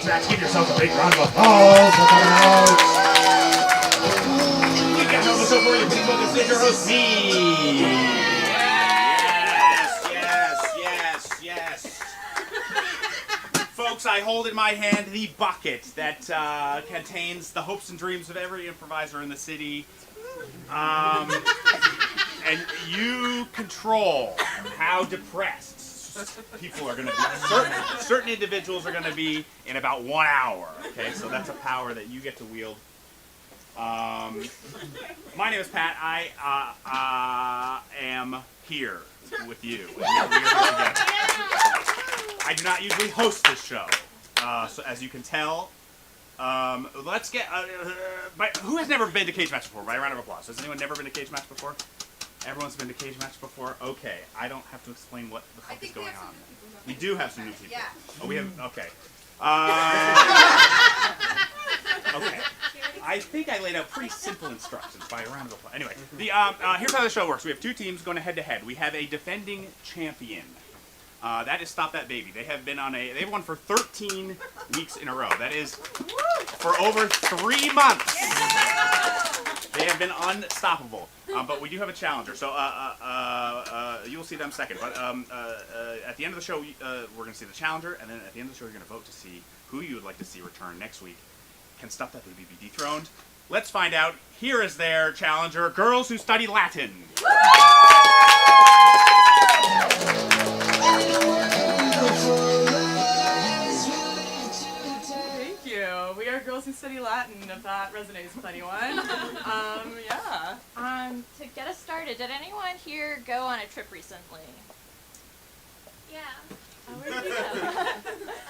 Cagematch. Give yourselves a big round of applause. We got home so for you. Please welcome to your host, me. Yes. Folks, I hold in my hand the bucket that contains the hopes and dreams of every improviser in the city. And you control how depressed people are going to be. Certain individuals are going to be in about 1 hour. Okay, so that's a power that you get to wield. My name is Pat. I am here with you. We are here together. I do not usually host this show, so as you can tell. Let's get. Who has never been to Cagematch before? By a round of applause. Has anyone never been to Cagematch before? Everyone's been to Cagematch before? Okay. I don't have to explain what the fuck is going on. We do have some new people. Yeah. Oh, we have. Okay. Okay. I think I laid out pretty simple instructions by a round of applause. Anyway, here's how the show works. We have two teams going head to head. We have a defending champion. That is Stop That Baby. They have been they've won for 13 weeks in a row. That is for over 3 months. They have been unstoppable. But we do have a challenger, so you'll see them second. But at the end of the show, we're going to see the challenger, and then at the end of the show, you're going to vote to see who you would like to see return next week. Can Stop That Baby be dethroned? Let's find out. Here is their challenger, Girls Who Study Latin. Thank you. We are Girls Who Study Latin, if that resonates with anyone. Yeah. To get us started, did anyone here go on a trip recently? Yeah. Where'd you go?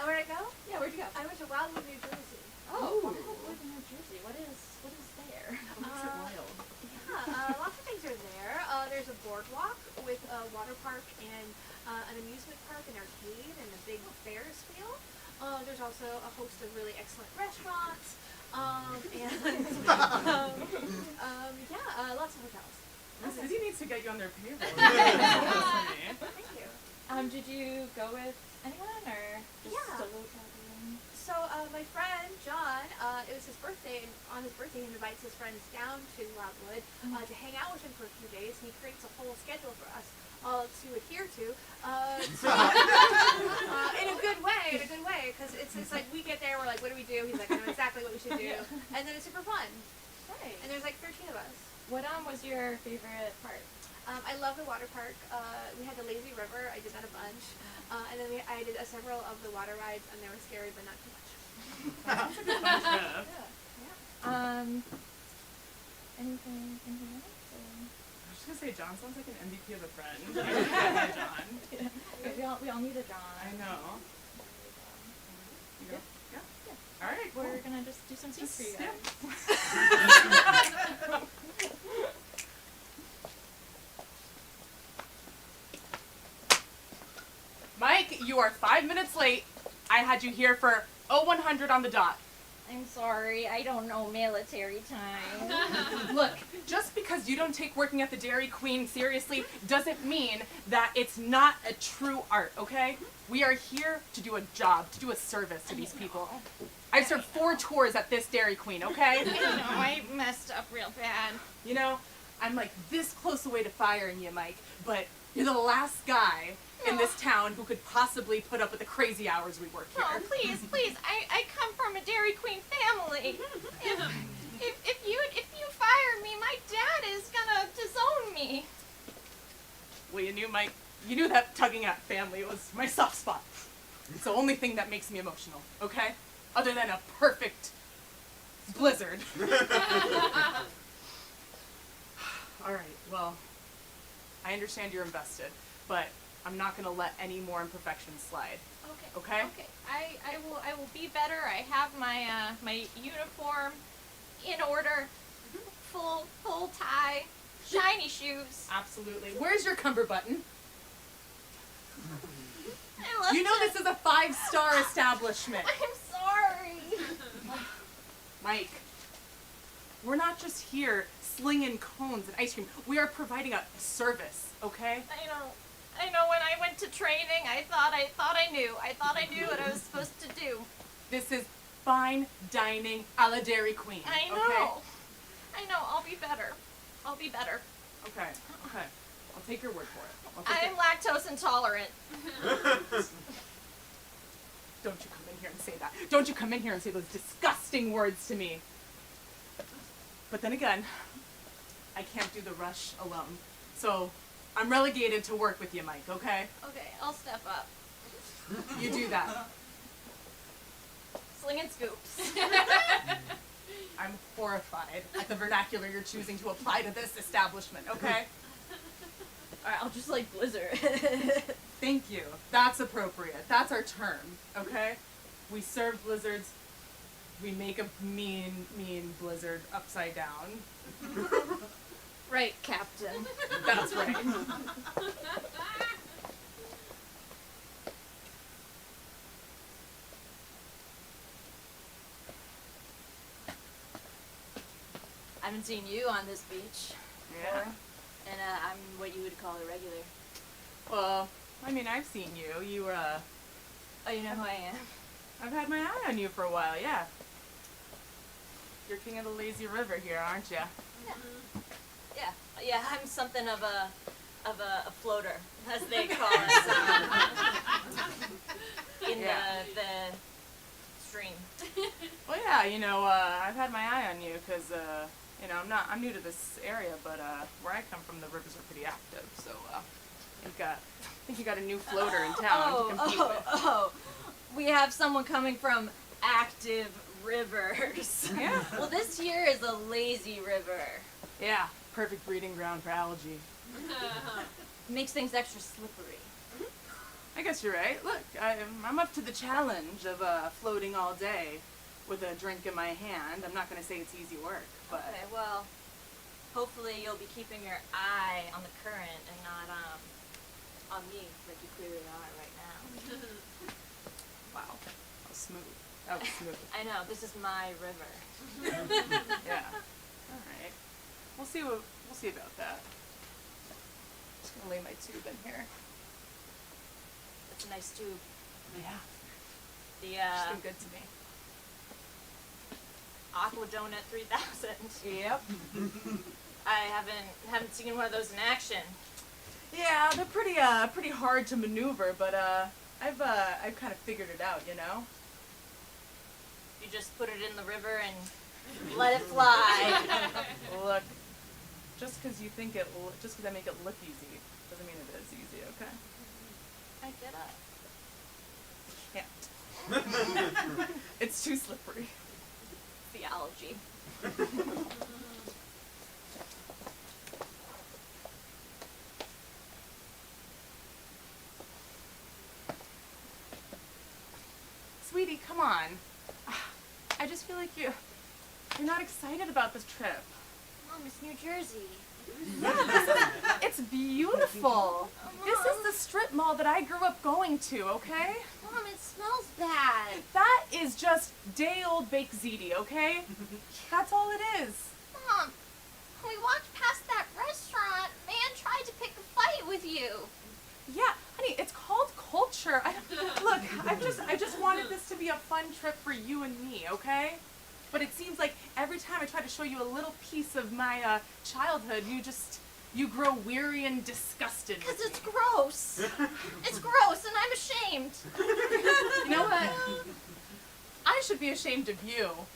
Where'd I go? Yeah, where'd you go? I went to Wildwood, New Jersey. Oh, Wildwood, New Jersey. What is there? Makes it wild. Yeah, lots of things are there. There's a boardwalk with a water park and an amusement park, an arcade, and a big Ferris wheel. There's also a host of really excellent restaurants. Lots of hotels. The city needs to get you on their payroll. Thank you. Did you go with anyone or just Yeah. solo traveling? So my friend John, it was his birthday, and on his birthday he invites his friends down to Wildwood to hang out with him for a few days, and he creates a whole schedule for us all to adhere to, in a good way, because it's like we get there, we're like, what do we do? He's like, I know exactly what we should do, and then it's super fun. Right. And there's like 13 of us. What was your favorite part? I love the water park. We had the lazy river. I did that a bunch. And then I did several of the water rides, and they were scary, but not too much. Yeah. Anything else? I was just gonna say, John sounds like an MVP of a friend. Yeah, John. Yeah. We all need a John. I know. You go? Yeah. All right. We're gonna just do some seats for you guys. Mike, you are 5 minutes late. I had you here for 0100 on the dot. I'm sorry, I don't know military time. Look, just because you don't take working at the Dairy Queen seriously doesn't mean that it's not a true art, okay? We are here to do a job, to do a service to these people. I've served 4 tours at this Dairy Queen, okay? I know, I messed up real bad. You know, I'm like this close away to firing you, Mike, but you're the last guy in this town who could possibly put up with the crazy hours we work here. Oh, please, I come from a Dairy Queen family. If you fire me, my dad is gonna disown me. Well, you knew that tugging at family was my soft spot. It's the only thing that makes me emotional, okay? Other than a perfect blizzard. All right, well, I understand you're invested, but I'm not going to let any more imperfections slide. Okay? Okay. I will be better. I have my my uniform in order. Full tie, shiny shoes. Absolutely. Where's your cummerbutton? You know this is a 5-star establishment. I'm sorry. Mike, we're not just here slinging cones and ice cream. We are providing a service, okay? I know when I went to training, I thought I knew. I thought I knew what I was supposed to do. This is fine dining a la Dairy Queen. I know. Okay? I know. I'll be better. I'll be better. Okay. Okay. I'll take your word for it. I'm lactose intolerant. Don't you come in here and say that. Don't you come in here and say those disgusting words to me. But then again, I can't do the rush alone. So I'm relegated to work with you, Mike, okay? Okay, I'll step up. You do that. Slinging scoops. I'm horrified at the vernacular you're choosing to apply to this establishment, okay? Alright, I'll just like Blizzard. Thank you. That's appropriate. That's our term, okay? We serve blizzards. We make a mean, mean blizzard upside down. Right, Captain. That's right. I haven't seen you on this beach. Yeah. And I'm what you would call a regular. Well, I mean, I've seen you. Oh, you know who I am? I've had my eye on you for a while, yeah. You're king of the lazy river here, aren't you? Yeah, I'm something of a floater, as they call us, in the stream. Well, yeah, I've had my eye on you because, I'm new to this area, but where I come from, the rivers are pretty active, so I think you got a new floater in town to compete with. Oh, we have someone coming from active rivers. Yeah. Well, this here is a lazy river. Yeah, perfect breeding ground for algae. Makes things extra slippery. I guess you're right. Look, I'm up to the challenge of floating all day with a drink in my hand. I'm not going to say it's easy work, but... Okay, well, hopefully you'll be keeping your eye on the current and not on me, like you clearly are right now. Wow, that was smooth. That was smooth. I know, this is my river. Yeah. All right. We'll see about that. Just gonna lay my tube in here. It's a nice tube. Yeah. The She's been good to me. Aqua Donut 3000. Yep. I haven't seen one of those in action. Yeah, they're pretty hard to maneuver, but I've kind of figured it out, you know. You just put it in the river and let it fly. Look, just because I make it look easy doesn't mean it is easy, okay? I get it. Can't. It's too slippery. Theology. Sweetie, come on. I just feel like you're not excited about this trip. Mom, it's New Jersey. It's beautiful. This is the strip mall that I grew up going to, okay? Mom, it smells bad. That is just day-old baked ziti, okay? That's all it is. Mom, when we walked past that restaurant, man tried to pick a fight with you. Yeah, honey, it's called culture. Look, I just wanted this to be a fun trip for you and me, okay? But it seems like every time I try to show you a little piece of my childhood, you grow weary and disgusted with Because it's me. gross. It's gross, and I'm ashamed. You know what? I should be ashamed of you.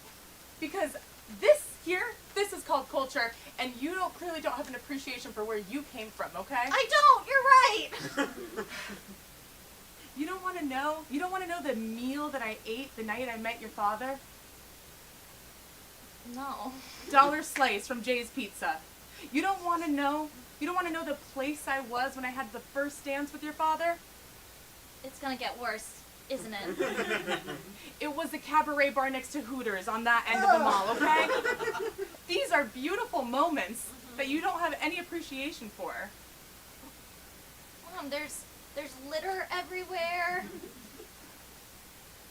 Because this is called culture, and you clearly don't have an appreciation for where you came from, okay? I don't. You're right. You don't want to know? You don't want to know the meal that I ate the night I met your father? No. Dollar slice from Jay's Pizza. You don't want to know? You don't want to know the place I was when I had the first dance with your father? It's gonna get worse, isn't it? It was the cabaret bar next to Hooters on that end of the mall, okay? These are beautiful moments that you don't have any appreciation for. Mom, there's litter everywhere.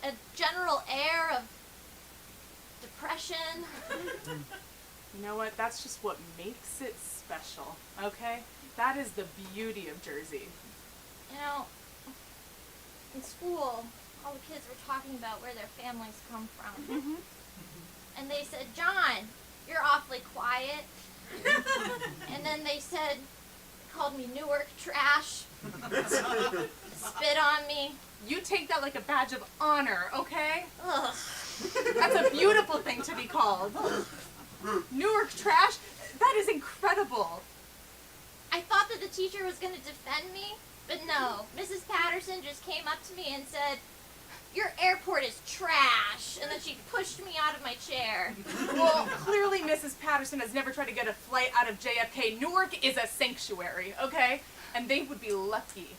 A general air of depression. You know what? That's just what makes it special, okay? That is the beauty of Jersey. You know, in school, all the kids were talking about where their families come from. And they said, John, you're awfully quiet. And then they called me Newark trash, spit on me. You take that like a badge of honor, okay? Ugh. That's a beautiful thing to be called. Newark trash? That is incredible. I thought that the teacher was going to defend me, but no. Mrs. Patterson just came up to me and said, your airport is trash. And then she pushed me out of my chair. Well, clearly Mrs. Patterson has never tried to get a flight out of JFK. Newark is a sanctuary, okay? And they would be lucky.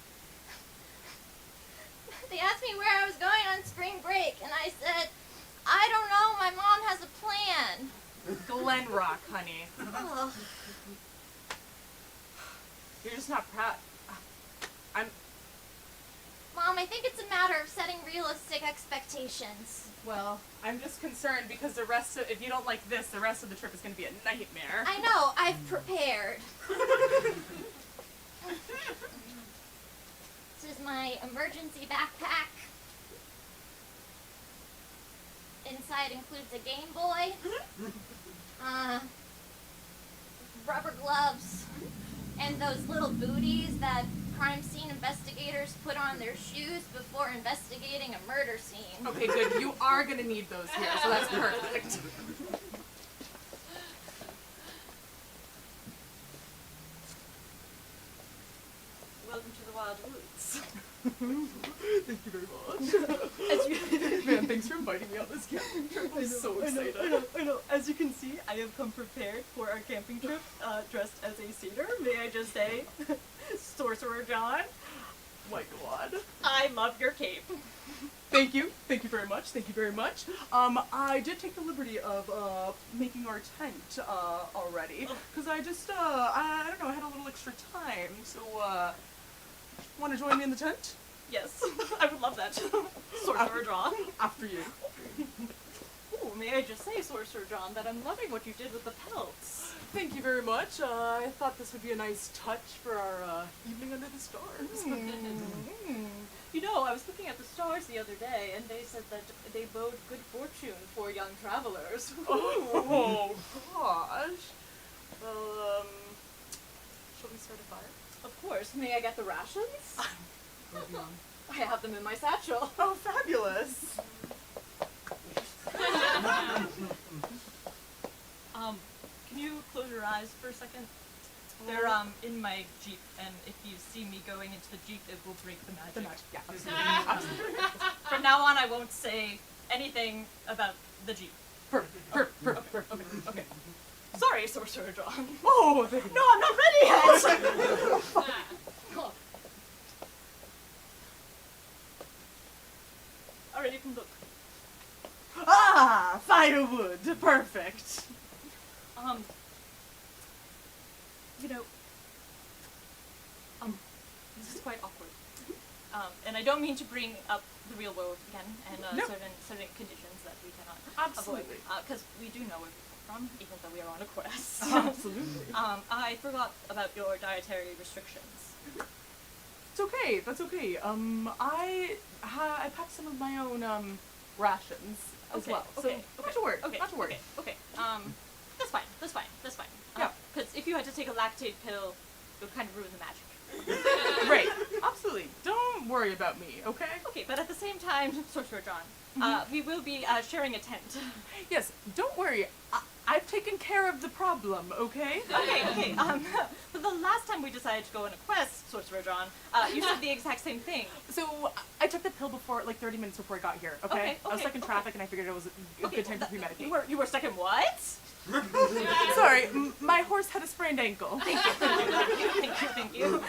They asked me where I was going on spring break, and I said, I don't know, my mom has a plan. Glen Rock, honey. Ugh. You're just not proud. Mom, I think it's a matter of setting realistic expectations. Well, I'm just concerned because if you don't like this, the rest of the trip is going to be a nightmare. I know, I've prepared. This is my emergency backpack. Inside includes a Game Boy, rubber gloves, and those little booties that crime scene investigators put on their shoes before investigating a murder scene. Okay, good. You are going to need those here, so that's perfect. Welcome to the Wild Woods. Thank you very much. Man, thanks for inviting me on this camping trip. I'm so excited. I know. As you can see, I have come prepared for our camping trip, dressed as a satyr. May I just say, Sorcerer John, My God. I love your cape. Thank you. Thank you very much. Thank you very much. I did take the liberty of making our tent already because I just I don't know, I had a little extra time. So want to join me in the tent? Yes, I would love that. Sorcerer John. After you. Ooh, may I just say, Sorcerer John, that I'm loving what you did with the pelts. Thank you very much. I thought this would be a nice touch for our evening under the stars. You know, I was looking at the stars the other day, and they said that they bode good fortune for young travelers. Oh gosh. Well, shall we start a fire? Of course. May I get the rations? I have them in my satchel. Oh, fabulous. Can you close your eyes for a second? They're in my Jeep, and if you see me going into the Jeep, it will break the magic. The magic, yeah, absolutely. Absolutely. From now on, I won't say anything about the Jeep. Okay. Sorry, Sorcerer John. Oh, No, I'm not ready yet! Alright, you can look. Ah, firewood, perfect. You know, this is quite awkward. And I don't mean to bring up the real world again and No. certain conditions that we cannot Absolutely. avoid. Because we do know where we come from, even though we are on a quest. Absolutely. I forgot about your dietary restrictions. It's okay. That's okay. I packed some of my own rations as well. So not to worry. Okay. Not to worry. Okay. That's fine. Yeah. Because if you had to take a lactate pill, it would kind of ruin the magic. Right. Absolutely. Don't worry about me. Okay. Okay, but at the same time, Sorcerer John, we will be sharing a tent. Yes. Don't worry. I've taken care of the problem. Okay. Okay. But the last time we decided to go on a quest, Sorcerer John, you said the exact same thing. So I took the pill before, like 30 minutes before I got here. Okay. I was stuck in traffic, and I figured it was a good time to premeditate. You were stuck in what? Sorry, my horse had a sprained ankle. Thank you.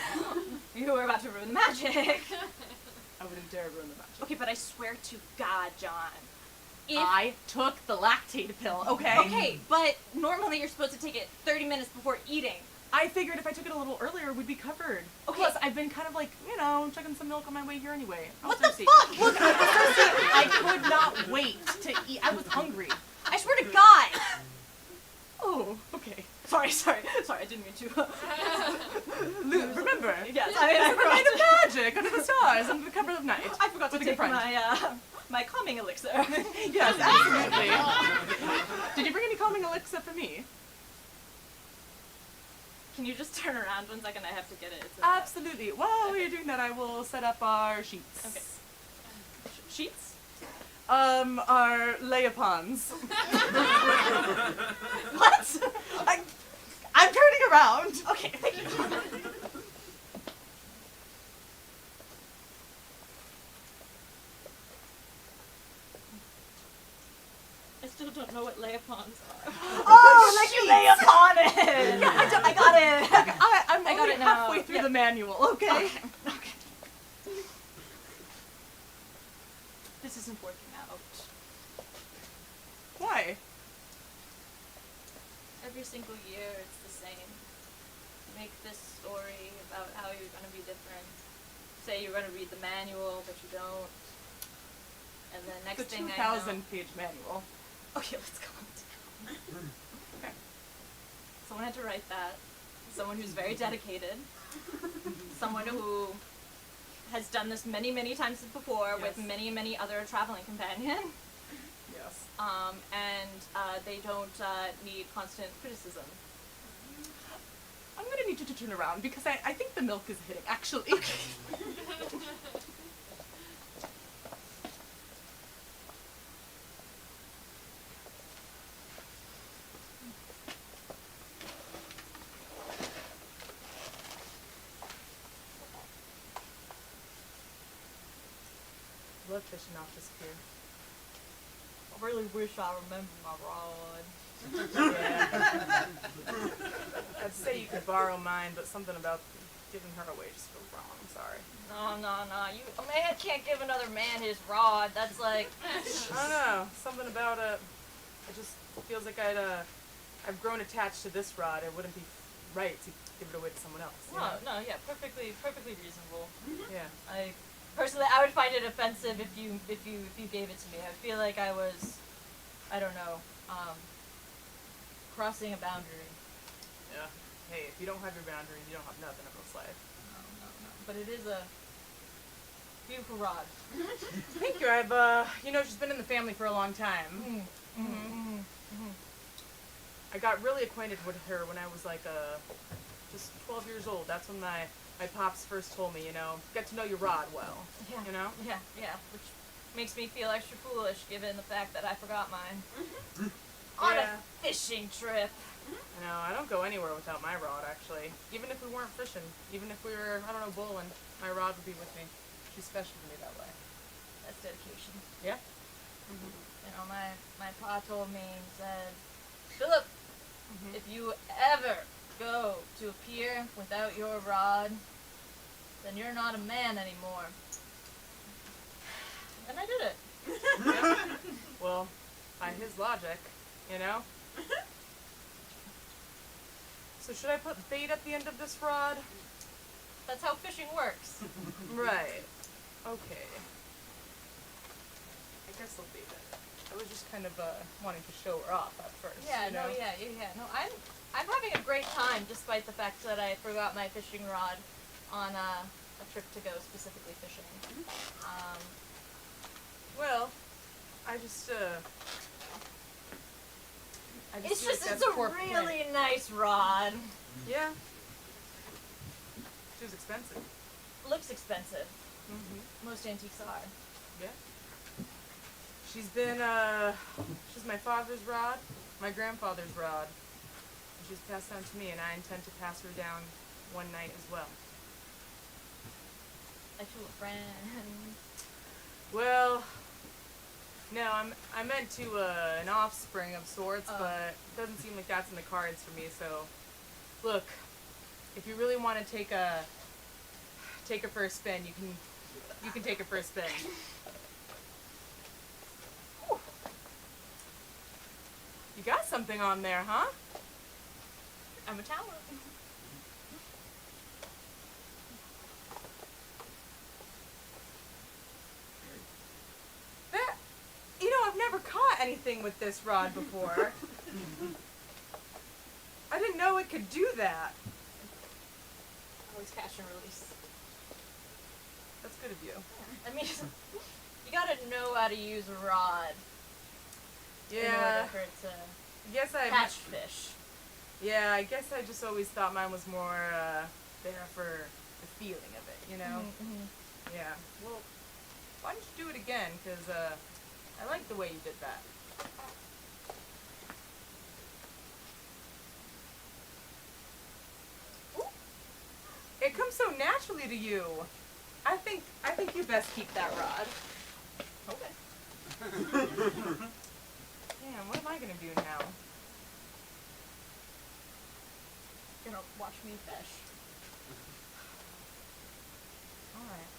You were about to ruin the magic. I wouldn't dare ruin the magic. Okay, but I swear to God, John. I took the lactate pill, okay? Okay, but normally you're supposed to take it 30 minutes before eating. I figured if I took it a little earlier, we'd be covered. Okay. Plus, I've been kind of like, chugging some milk on my way here anyway. I was What the thirsty. fuck? Look, I was thirsty. I could not wait to eat. I was hungry. I swear to God. Oh, okay. Sorry, I didn't mean to. Remember, Yes, I mean, I it's the night of magic, under the stars, under the cover of night. I forgot to With a good take friend. my calming elixir. Yes, absolutely. Did you bring any calming elixir for me? Can you just turn around 1 second? I have to get it. It's Absolutely. While you're doing that, I will set up our sheets. Okay. Sheets? Our layupons. What? I'm turning around. Okay, thank you. I still don't know what layupons are. Oh, Like you lay upon it! I got it! I'm I got only it now. halfway through Yeah. the manual, okay? Okay. This isn't working out. Why? Every single year it's the same. Make this story about how you're gonna be different. Say you're gonna read the manual, but you don't. And then next The thing I know. 2,000-page manual. Okay, let's calm down. Okay. Someone had to write that. Someone who's very dedicated. Someone who has done this many, many times before with Yes. many, many other traveling companions. Yes. And they don't need constant criticism. I'm gonna need you to turn around because I think the milk is hitting, actually. Love fishing off this pier. I really wish I remember my rod. Yeah. I'd say you could borrow mine, but something about giving her away just feels wrong. I'm sorry. No. A man can't give another man his rod. That's like. I don't know. Something about it. It just feels like I've grown attached to this rod. It wouldn't be right to give it away to someone else. you know? No, yeah, perfectly reasonable. Yeah. Personally, I would find it offensive if you gave it to me. I feel like I was, I don't know, crossing a boundary. Yeah. Hey, if you don't have your boundaries, you don't have nothing in this life. No. But it is a beautiful rod. Thank you. She's been in the family for a long time. I got really acquainted with her when I was like just 12 years old. That's when my pops first told me, get to know your rod well. Yeah. You know? Yeah, which makes me feel extra foolish given the fact that I forgot mine. On Yeah. a fishing trip. I don't go anywhere without my rod, actually. Even if we weren't fishing, even if we were, bowling, my rod would be with me. She's special to me that way. That's dedication. Yeah? My pa told me, he said, Philip, if you ever go to a pier without your rod, then you're not a man anymore. And I did it. Well, by his logic, So should I put bait at the end of this rod? That's how fishing works. Right. Okay. I guess I'll bait it. I was just kind of wanting to show her off at first. Yeah, no, I'm having a great time despite the fact that I forgot my fishing rod on a trip to go specifically fishing. Well, I just It's feel like just, that's it's a poor play. really nice rod. Yeah. She was expensive. Looks expensive. Most antiques are. Yeah. She's my father's rod, my grandfather's rod. And she's passed down to me, and I intend to pass her down one night as well. Like to a friend. Well, no, I meant to an offspring of sorts, but it doesn't seem like that's in the cards for me. So, look, if you really want to take her for a spin, you can take her for a spin. Whew. You got something on there, huh? I'm a talent. I've never caught anything with this rod before. I didn't know it could do that. Always catch and release. That's good of you. I mean, you gotta know how to use a rod in Yeah. order for it to I guess catch fish. Yeah, I guess I just always thought mine was more there for the feeling of it, you know? Yeah. Well, why don't you do it again? Because I like the way you did that. Ooh. It comes so naturally to you. I think you best keep that rod. Okay. Damn, what am I gonna do now? You're gonna watch me fish. Alright.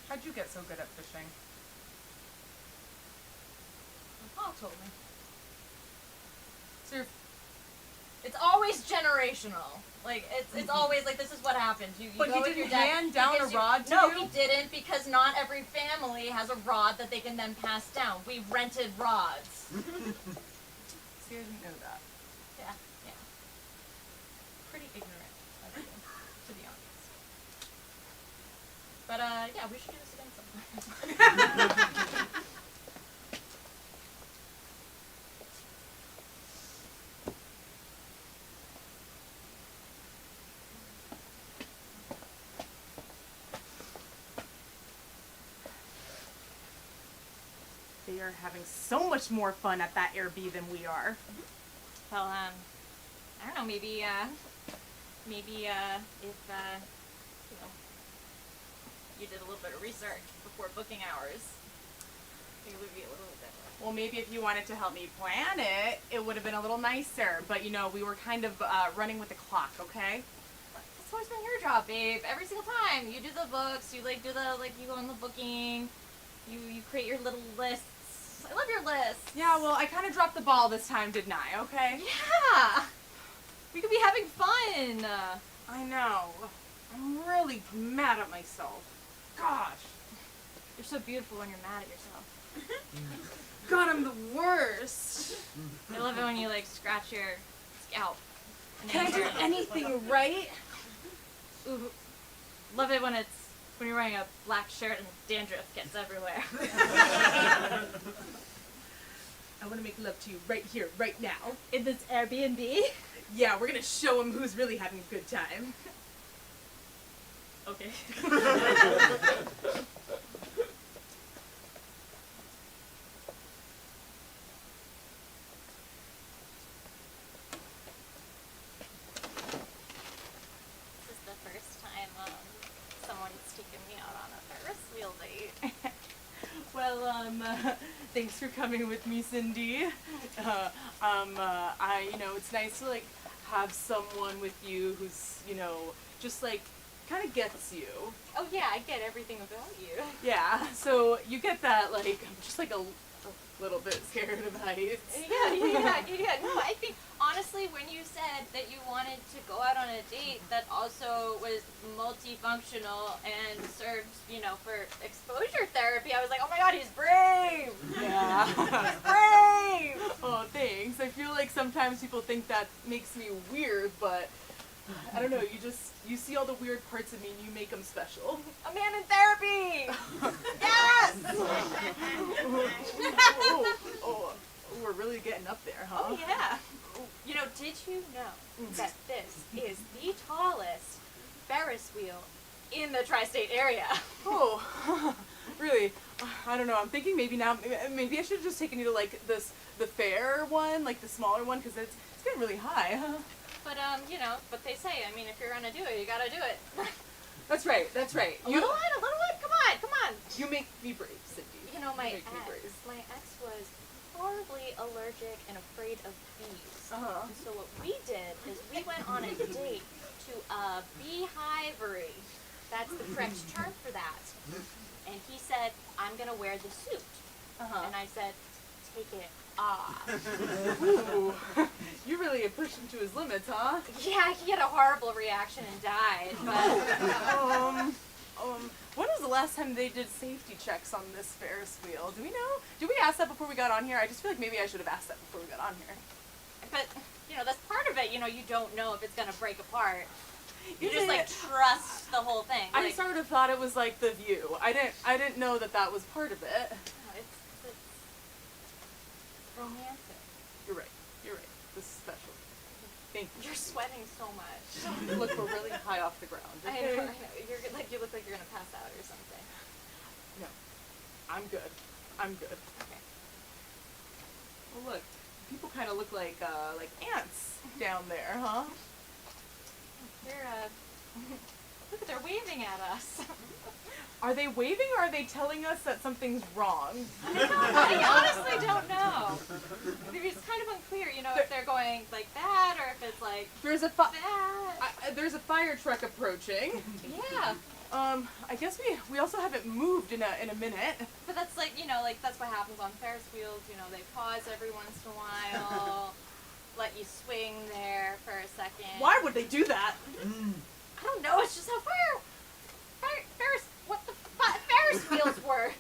How'd you get so good at fishing? My mom told me. So you're It's always generational. Like it's always like this is what happens. You But go he with your didn't dad hand down because a rod to No, you? he didn't because not every family has a rod that they can then pass down. We rented rods. See, I didn't know that. Yeah. Pretty ignorant of you, to be honest. But yeah, we should do this again sometime. They are having so much more fun at that Airbnb than we are. Well, I don't know, maybe if you know, you did a little bit of research before booking hours, it would be a little bit better. Well, maybe if you wanted to help me plan it, it would have been a little nicer. But, you know, we were kind of running with the clock, okay? That's always been your job, babe. Every single time. You do the books, you you go on the booking, you create your little lists. I love your lists. Yeah, well, I kind of dropped the ball this time, didn't I, okay? Yeah! We could be having fun. I know. I'm really mad at myself. Gosh. You're so beautiful when you're mad at yourself. God, I'm the worst. I love it when you, like, scratch your scalp. and Can I then do anything right? Ooh, love it when you're wearing a black shirt and dandruff gets everywhere. I want to make love to you right here, right now. In this Airbnb? Yeah, we're going to show him who's really having a good time. Okay. This is the first time someone's taken me out on a Ferris wheel date. Well, thanks for coming with me, Cindy. It's nice to, like, have someone with you who's, just, like, kind of gets you. Oh yeah, I get everything about you. Yeah, so you get that, like, I'm just, like, a little bit scared of heights. Yeah. No, I think, honestly, when you said that you wanted to go out on a date that also was multifunctional and served, for exposure therapy, I was like, oh my god, he's brave! Yeah. He's brave! Oh, thanks. I feel like sometimes people think that makes me weird, but I don't know, you see all the weird parts of me and you make them special. A man in therapy! Yes! Oh, we're really getting up there, huh? Oh yeah. Did you know that this is the tallest Ferris wheel in the tri-state area? Oh, really? I don't know. I'm thinking maybe I should have just taken you to, like, the fair one, like the smaller one, because it's getting really high, huh? But, what they say, I mean, if you're gonna do it, you gotta do it. That's right. A little one, come on. You make me brave, Cindy. My You make me brave. ex was horribly allergic and afraid of bees. Uh-huh. And so what we did is we went on a date to a beehivery. That's the French term for that. And he said, I'm gonna wear the suit. Uh-huh. And I said, take it off. Ooh, you really pushed him to his limits, huh? Yeah, he had a horrible reaction and died, but When was the last time they did safety checks on this Ferris wheel? Do we know? Did we ask that before we got on here? I just feel like maybe I should have asked that before we got on here. But, that's part of it. You don't know if it's going to break apart. You Is just, it? trust the whole thing. I sort of thought it was like The View. I didn't know that was part of it. It's romantic. You're right. This is special. Thank you. You're sweating so much. Look, we're really high off the ground. I Okay? know. You look like you're going to pass out or something. No. I'm good. Okay. Well, look. People kind of look like ants down there, huh? Look, they're waving at us. Are they waving or are they telling us that something's wrong? I honestly don't know. It's kind of unclear, if they're going like that or if it's like There's a that. there's a fire truck approaching. Yeah. I guess we also haven't moved in a minute. But that's that's what happens on Ferris wheels. They pause every once in a while, let you swing there for a second. Why would they do that? I don't know. It's just how Ferris wheels work.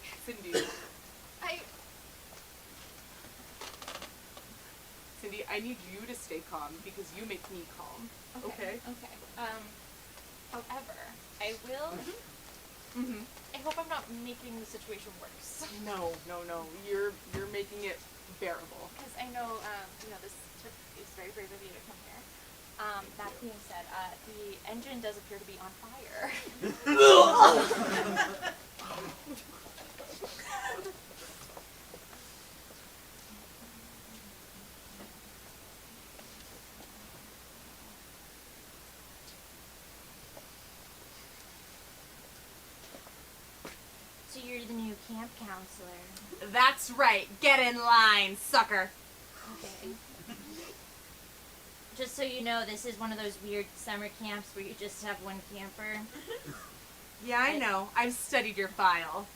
Cindy, I need you to stay calm because you make me calm. Okay? Okay. However, I will. Mm-hmm. I hope I'm not making the situation worse. No. You're making it bearable. Because I know, this trip is very brave of you to come here. That being said, the engine does appear to be on fire. So you're the new camp counselor. That's right. Get in line, sucker. Okay. Just so you know, this is one of those weird summer camps where you just have one camper. Yeah, I know. I've studied your file.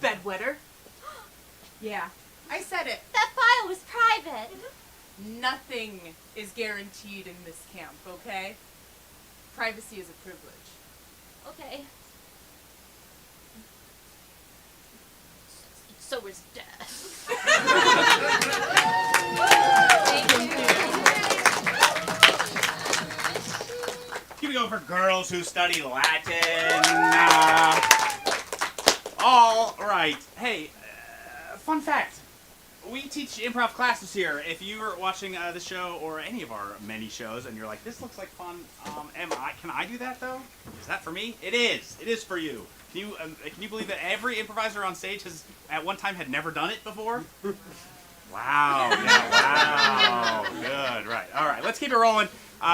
Bedwetter. Yeah, I said it. That file was private. Nothing is guaranteed in this camp, okay? Privacy is a privilege. Okay. So is death. Keep it going for girls who study Latin. All right. Hey, fun fact. We teach improv classes here. If you are watching this show or any of our many shows and you're like, this looks like fun, can I do that though? Is that for me? It is. It is for you. Can you believe that every improviser on stage has at one time had never done it before? Wow. Yeah, wow. Good. Right. All right. Let's keep it rolling.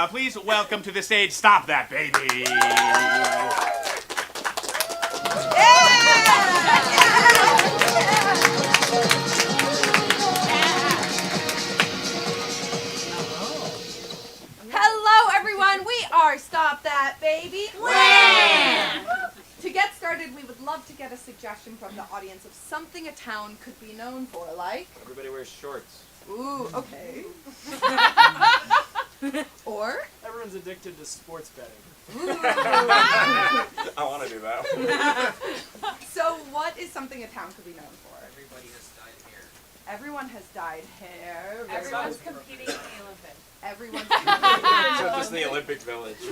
Please welcome to the stage, Stop That Baby. Hello, everyone. We are Stop That Baby. To get started, we would love to get a suggestion from the audience of something a town could be known for, like... Everybody wears shorts. Ooh, okay. Or... Everyone's addicted to sports betting. I want to do that. So what is something a town could be known for? Everybody has dyed hair. Everyone has dyed hair. Everyone's competing in the Olympics. Everyone's Except just in the Olympic Village.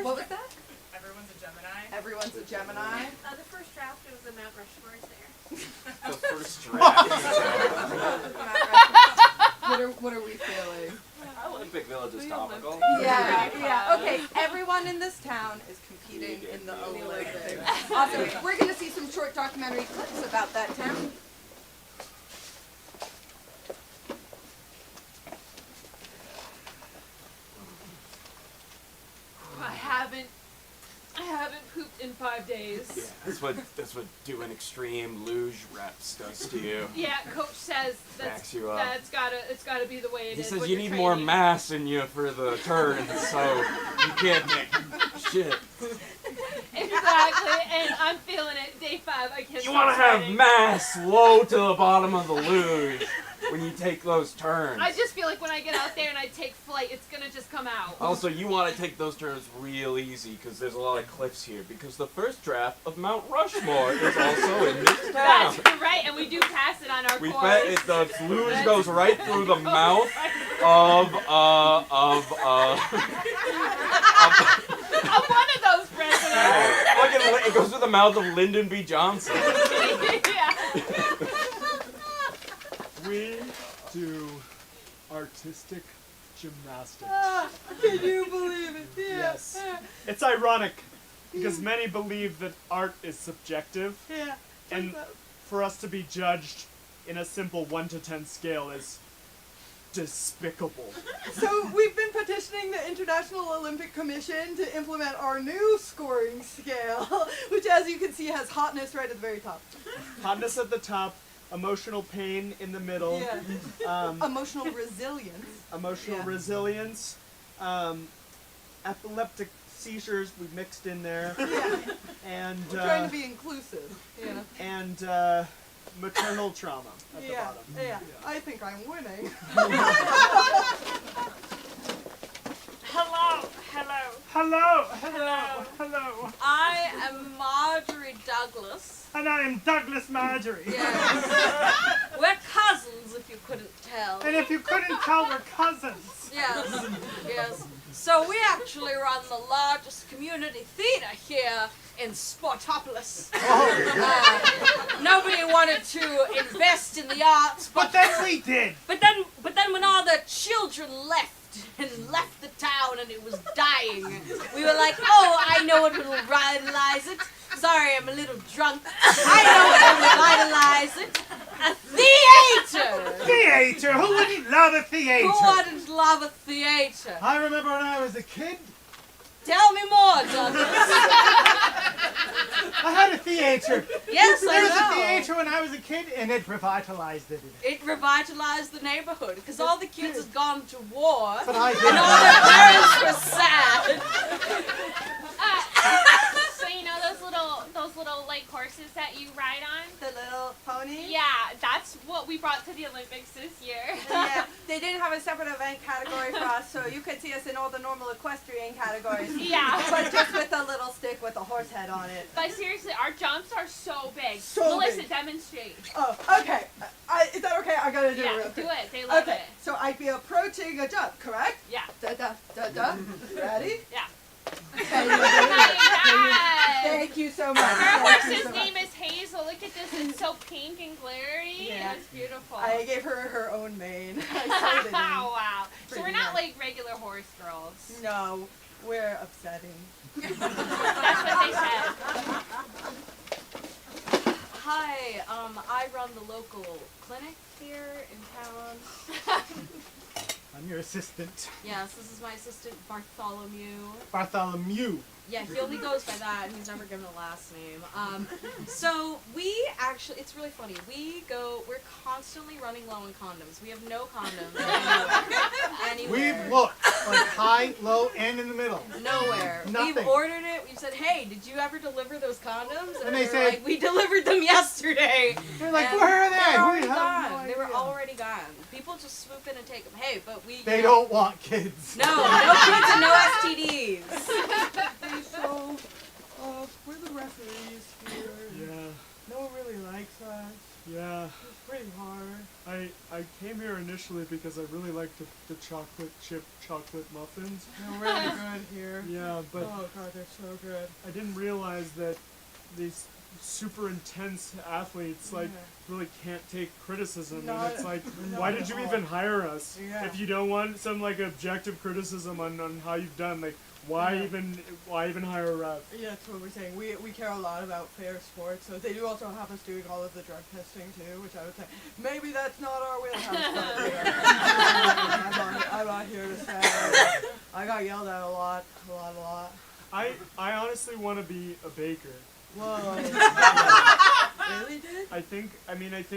What was that? Everyone's a Gemini. Everyone's a Gemini. The first draft was the Mount Rushmore is there. The first draft. What are we feeling? Olympic Village is topical. Yeah. Okay, everyone in this town is competing in the Olympics. Awesome. We're going to see some short documentary clips about that town. I haven't pooped in 5 days. Yeah, that's what doing extreme luge reps does to you. Yeah, coach says Backs you up. it's gotta be the way it He is says when you you're need more training. mass in you for the turns, so you can't. Shit. Exactly, and I'm feeling it. Day 5, I can't. You want to have mass low to the bottom of the luge. when you take those turns. I just feel like when I get out there and I take flight, it's gonna just come out. Also, you want to take those turns real easy because there's a lot of cliffs here. Because the first draft of Mount Rushmore is also in this town. That's right, and we do pass it on our We course. bet it, the luge goes right through the mouth of I'm one of those presidents. Fucking, it goes through the mouth of Lyndon B. Johnson. Yeah. We do artistic gymnastics. Can you believe it? Yeah. Yes. It's ironic because many believe that art is subjective, Yeah. and for us to be judged in a simple 1 to 10 scale is despicable. So we've been petitioning the International Olympic Commission to implement our new scoring scale, which, as you can see, has hotness right at the very top. Hotness at the top, emotional pain in the middle, Yeah. Emotional resilience. emotional Yeah. resilience, epileptic seizures we mixed in there, Yeah. and We're trying to be inclusive. You know. and maternal trauma at the Yeah. bottom. Yeah. I think I'm winning. Hello, hello. Hello, Hello. hello, I am Marjorie Douglas. and I am Douglas Marjorie. Yes. We're cousins, if you couldn't tell. And if you couldn't tell, we're cousins. Yes, yes. So we actually run the largest community theater here in Sportopolis. Nobody wanted to invest in the arts, But then we did. But then when all the children left the town and it was dying, we were like, oh, I know what will revitalize it. Sorry, I'm a little drunk. I know what will revitalize it. A theater! Theater? Who wouldn't love a theater? Who wouldn't love a theater? I remember when I was a kid, Tell me more, Douglas. I had a theater. Yes, There I was a know. theater when I was a kid, and it revitalized it. It revitalized the neighborhood because all the kids had gone to war But I and didn't. all their parents were sad. So you know those little like horses that you ride on? The little pony? Yeah, that's what we brought to the Olympics this year. Yeah, they didn't have a separate event category for us, so you could see us in all the normal equestrian categories. Yeah. But just with a little stick with a horse head on it. But seriously, our jumps are so big. So Melissa, big. demonstrate. Oh, okay. Is that okay? I gotta do it Yeah, real do quick. it. They love Okay, it. so I'd be approaching a jump, correct? Yeah. Da-da, da-da. Ready? Yeah. Okay, Oh my God. Thank you so much. Our Thank you horse's so much. name is Hazel. Look at this. It's so pink and glittery. Yeah. It was beautiful. I gave her her own mane. I sewed it in. Wow. So Pretty we're not nice. like regular horse girls. No, we're upsetting. That's what they said. Hi, I run the local clinic here in town. I'm your assistant, Yes, this is my assistant Bartholomew. Bartholomew. Yeah, he only goes by that, and he's never given a last name. So we actually, it's really funny. We're constantly running low on condoms. We have no condoms anywhere. We've looked like high, low, and in the middle. Nowhere. Nothing. We've ordered it. We've said, hey, did you ever deliver those condoms? And they were say- like, we delivered them yesterday. They're like, And where are they? They're already We have gone. no They were idea. already gone. People just swoop in and take them. Hey, but we. They you know, don't want kids. No, no kids and no STDs. Hey, so, we're the referees here. Yeah, No one really likes us. yeah. It's pretty hard. I came here initially because I really liked the chocolate chip chocolate muffins. They're really good here. Yeah, but Oh god, they're so good. I didn't realize that these super intense athletes like really can't take criticism, Not- and it's like, not why at did you all. even hire us Yeah. if you don't want some like objective criticism on how you've done? Like, why Yeah. even hire a rep? Yeah, that's what we're saying. We care a lot about fair sports, so they do also have us doing all of the drug testing too, which I would say maybe that's not our wheelhouse. But I'm not here to say. I got yelled at a lot. I honestly want to be a baker. Whoa. Really did? I think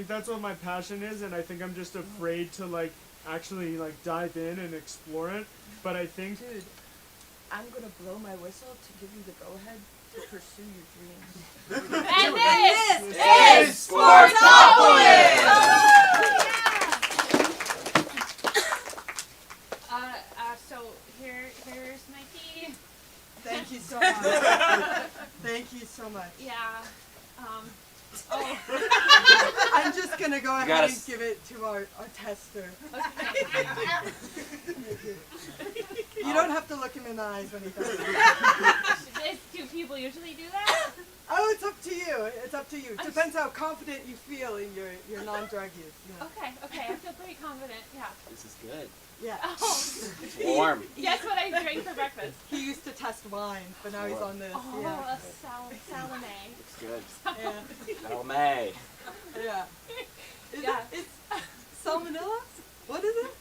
that's what my passion is, and I think I'm just afraid to like actually like dive in and explore it. But I think Dude, I'm gonna blow my whistle to give you the go-ahead to pursue your dreams. And this Is Sportopolis! so much. Yeah. Oh. I'm just gonna go ahead gotta and give it to our tester. Okay. You don't have to look him in the eyes when he does it. Do people usually do that? Oh, it's up to you. It's up to you. I'm Depends how confident you feel in your non-drug use. You know? Okay. I feel pretty confident. Yeah. This is good. Yeah. Oh. It's warm. Guess what I drank for breakfast? He used to test wine, but now he's on this. Oh, Yeah. a salame. It's good. Yeah. Salome. Yeah. Is Yeah. it? It's salmonella? What is it?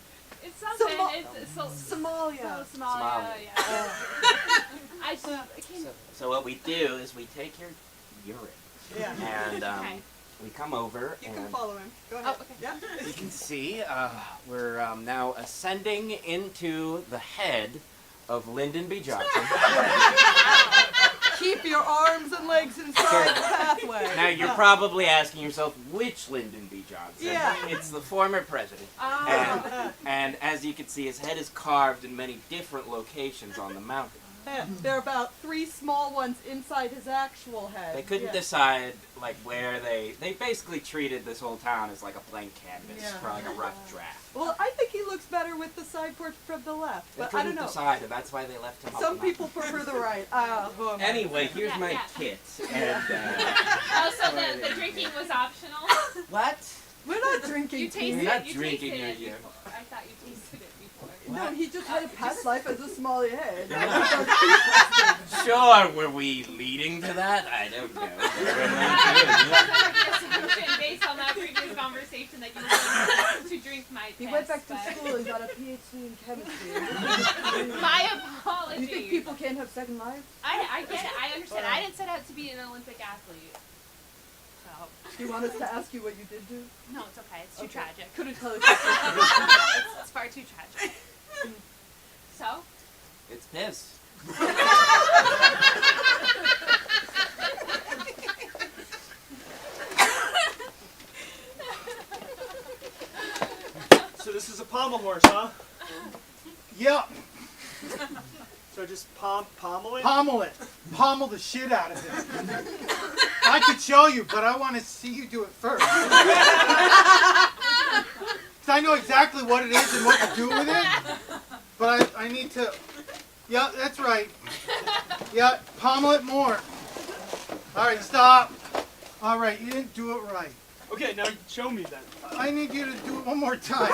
It's something. It's Somalia. Somalia. Somalia. Yeah. I can. So what we do is we take your urine Yeah. and Okay. we come over You and can follow him. Go ahead. Oh, okay. Yeah. you can see we're now ascending into the head of Lyndon B. Johnson. Keep your arms and legs inside the pathway. Now you're probably asking yourself, which Lyndon B. Johnson? Yeah. It's the former president. Oh. And as you can see, his head is carved in many different locations on the mountain. There are about 3 small ones inside his actual head. They couldn't Yeah. decide like where they basically treated this whole town as like a blank canvas Yeah. for like a rough draft. Well, I think he looks better with the side porch from the left, They but I couldn't don't know. decide, and that's why they left him. Some up people prefer the right. Who am I? Anyway, here's Yeah, my yeah. kit. And Oh, so the drinking was optional. what? We're not drinking. You tea. tasted You're it. not You drinking tasted it it yet. before. I thought you tasted it before. No, he just had a past life as a small head. Sure, were we leading to that? I don't know. Assumption based on that previous conversation that you were going to drink my piss. He went back to but- school and got a PhD in chemistry. My You apologies. think people can't have second lives? I get it. I understand. I didn't set out to be an Olympic athlete. So Do you want us to ask you what you did do? no, it's okay. It's too Okay. tragic. Couldn't tell us. It's far too tragic. So It's piss. So this is a pommel horse, huh? Yep. So just pommel it? Pommel it. Pommel the shit out of it. I could show you, but I want to see you do it first. 'Cause I know exactly what it is and what to do with it. But I need to... Yeah, that's right. Yeah, pommel it more. All right, stop. All right, you didn't do it right. Okay, now show me then. I need you to do it one more time.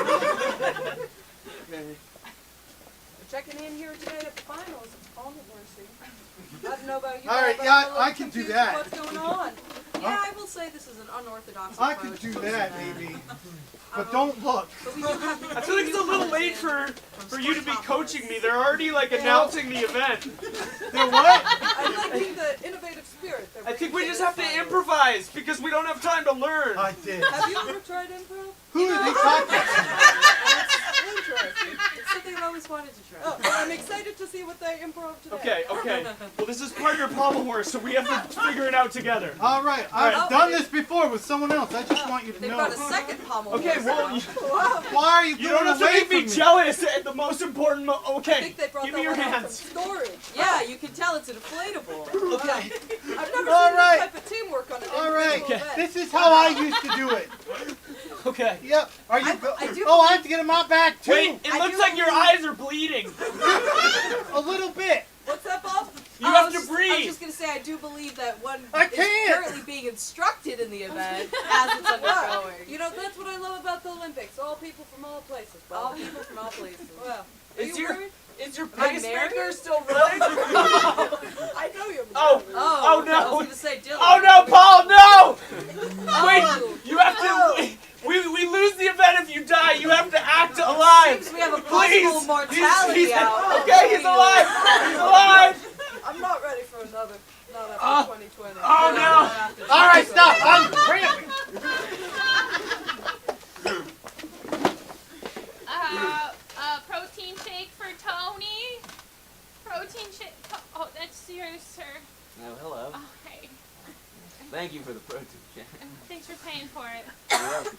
Okay. Checking in here tonight at the finals of pommel horsing. I don't know about you. All right, but yeah, I'm a little I can do confused that. What's going on? Yeah, I will say this is an unorthodox I approach. could do to that, maybe. But don't look. But we do have I feel like it's a little late for you to be coaching me. They're already like announcing the event. They're what? I'm liking the innovative spirit. I think we just have to improvise because we don't have time to learn. I did. Have you ever tried improv? Who are they talking to? Interesting. It's something I've always wanted to try. Oh, well, I'm excited to see what they improv today. Okay. Well, this is part of your pommel horse, so we have to figure it out together. All right, I've done this before with someone else. I just want you to They've know. got a second pommel. Okay, horse well, now. Why are you you going don't have to away make from me me? jealous at the most important I Okay, think they brought give that me your one out hands. from storage. Yeah, you can tell it's an inflatable. Okay. I've never All seen right. this type of teamwork on an All right, individual event. this is how I used to do it. Okay. Yep. Are you? I do Oh, I have to get him out back too. Wait, it looks like your eyes are bleeding. A little bit. What's that, Bob? You I have was to just- I breathe. was just going to say, I do believe that one I is can't. currently being instructed in the event as it's undergoing. You know, that's what I love about the Olympics. All people from all places. Bob. All people from all places. Well, are Is you your- worried? Is your I pacemaker married? still running? I know you're Oh. Oh, no. I was going to say Dylan. Oh no, Paul, no! Oh. Wait, you have to. We lose the event if you die. You have to act alive. Seems we have a Please. possible mortality He's- out. Okay, he's alive. He's alive. I'm not ready for another. Not Oh. after 2020. Oh, no. All right, stop. I'm cramping. Protein shake for Tony. Protein shake. Oh, that's yours, sir. Oh, hello. Oh, hey. Thank you for the protein shake. Thanks for paying for it. You're welcome.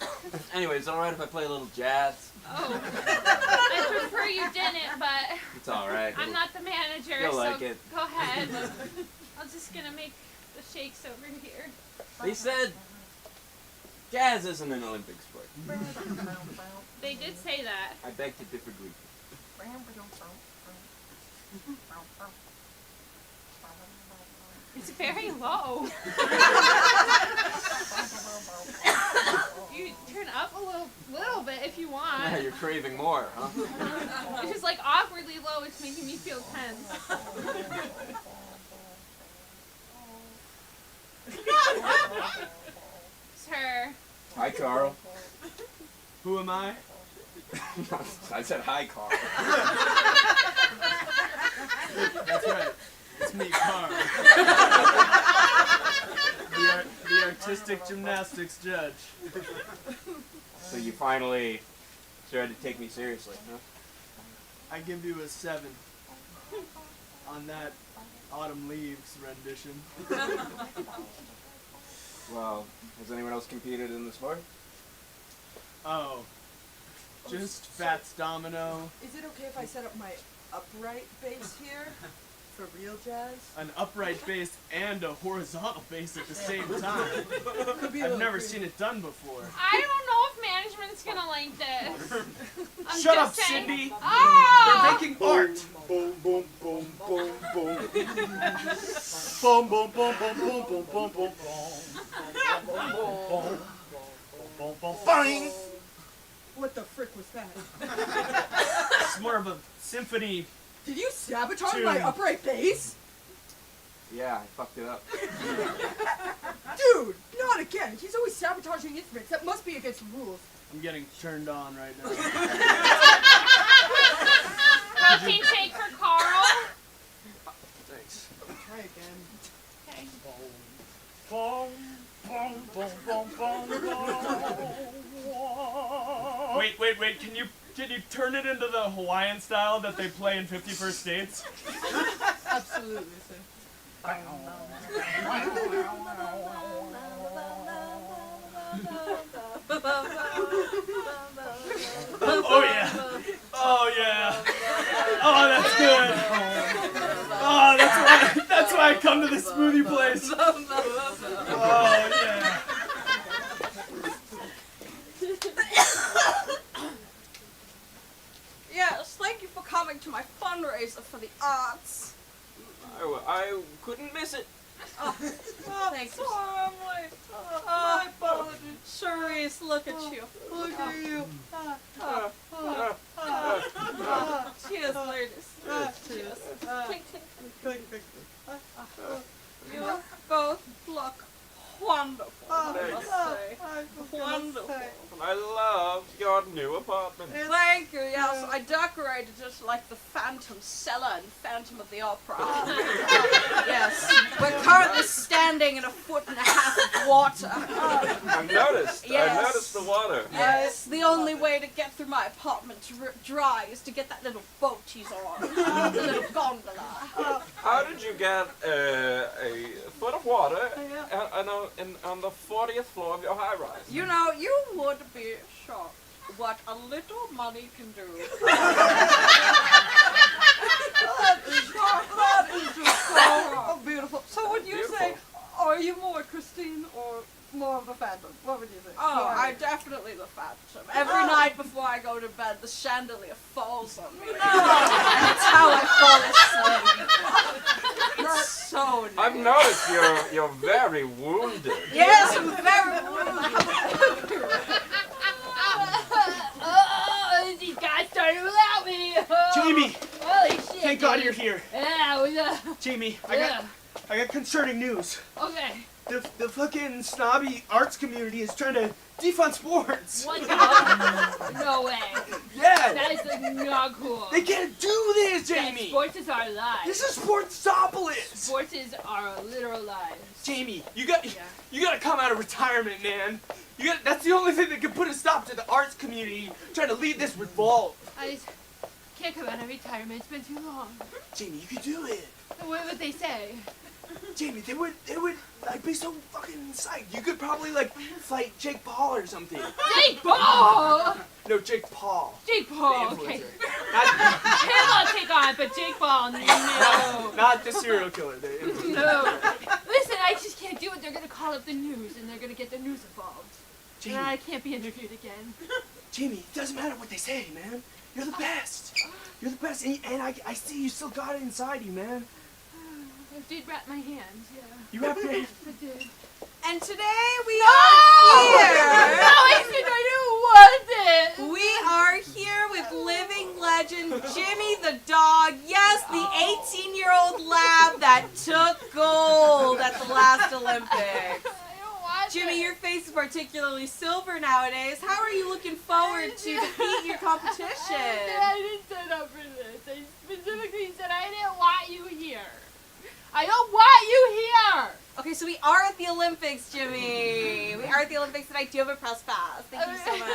Anyway, it's all right if I play a little jazz. Oh. I prefer you didn't, but It's all right. I'm not the manager, You'll so like it. go ahead. I'm just gonna make the shakes over here. They said jazz isn't an Olympic sport. They did say that. I beg to disagree. It's very low. You turn up a little bit if you want. Now you're craving more, huh? It's just like awkwardly low. It's making me feel tense. It's her. Hi, Carl. Who am I? I said hi, Carl. That's right. It's me, Carl. the artistic gymnastics judge. So you finally started to take me seriously, huh? I give you a 7 on that Autumn Leaves rendition. Well, has anyone else competed in the sport? Oh, just Fats Domino. Is it okay if I set up my upright bass here for real jazz? An upright bass and a horizontal bass at the same time. Could be a I've little never crazy. seen it done before. I don't know if management's gonna like this. I'm Shut just up, saying. Cindy. Oh! They're making art. Boom, boom, boom, boom, boom. Boom, boom, boom, boom, boom, boom, boom, boom, boom. Boom, boom, bang. What the frick was that? It's more of a symphony. Did you sabotage Tune. my upright bass? Yeah, I fucked it up. Dude, not again. He's always sabotaging instruments. That must be against the rules. I'm getting turned on right now. Protein shake for Carl. Thanks. Try again. Okay. Boom, boom, boom, boom, boom, boom. Wait. Can you turn it into the Hawaiian style that they play in 51st States? Absolutely, sir. Oh yeah. Oh yeah. Oh, that's good. Oh, that's why I come to the smoothie place. Oh yeah. Yes, thank you for coming to my fundraiser for the arts. I couldn't miss it. Thank you. My apologies. Cerise, look at you. Look at you. Cheers, ladies. Cheers. Clink, clink. You both look wonderful, I must say. Wonderful. I love your new apartment. Thank you, yes. I decorated it like the Phantom Cellar in Phantom of the Opera. Yes. We're currently standing in 1.5 feet of water. I've noticed. Yes. I've noticed the water. Yes, the only way to get through my apartment dry is to get that little boat he's on. The little gondola. How did you get a foot of water on the 40th floor of your high-rise? You know, you would be shocked what a little money can do. That is just so beautiful. So would you say, are you more Christine or more of the Phantom? What would you say? Oh, I definitely the Phantom. Every night before I go to bed, the chandelier falls on me. And it's how I fall asleep. It's so nice. I've noticed you're very wounded. Yes, I'm very wounded. These guys started without me. Jamie, Holy shit. thank God you're here. Yeah, we Jamie, I got concerning news. Okay. The fucking snobby arts community is trying to defund sports. What the? No way. Yeah. That is not cool. They can't do this, Yeah, Jamie. sports is our lives. This is Sportsopolis. Sports is our literal lives. Jamie, you gotta come out of retirement, man. That's the only thing that can put a stop to the arts community trying to lead this revolt. I just can't come out of retirement. It's been too long. Jamie, you could do it. What would they say? Jamie, they would like be so fucking psyched. You could probably like fight Jake Paul or something. Jake Paul! No, Jake Paul. Jake Paul, The okay. influencer. Him I'll take on, but Jake Paul, no. Not the serial killer. The influencer. No. Listen, I just they're gonna call up the news, and they're gonna get the news involved. Jamie. And I can't be interviewed again. Jamie, it doesn't matter what they say, man. You're the best. You're the best, and I see you still got it inside you, man. I did wrap my hands, yeah. You wrapped your hands. I did. And today we are here. No, I didn't want it. We are here with living legend Jimmy the dog. Yes, the 18-year-old lab that took gold at the last Olympics. I don't want Jimmy, it. your face is particularly silver nowadays. How are you looking forward to defeat your competition? I didn't sign up for this. I specifically said I didn't want you here. I don't want you here. Okay, so we are at the Olympics, Jimmy. We are at the Olympics, and I do have a press pass. Thank you so much.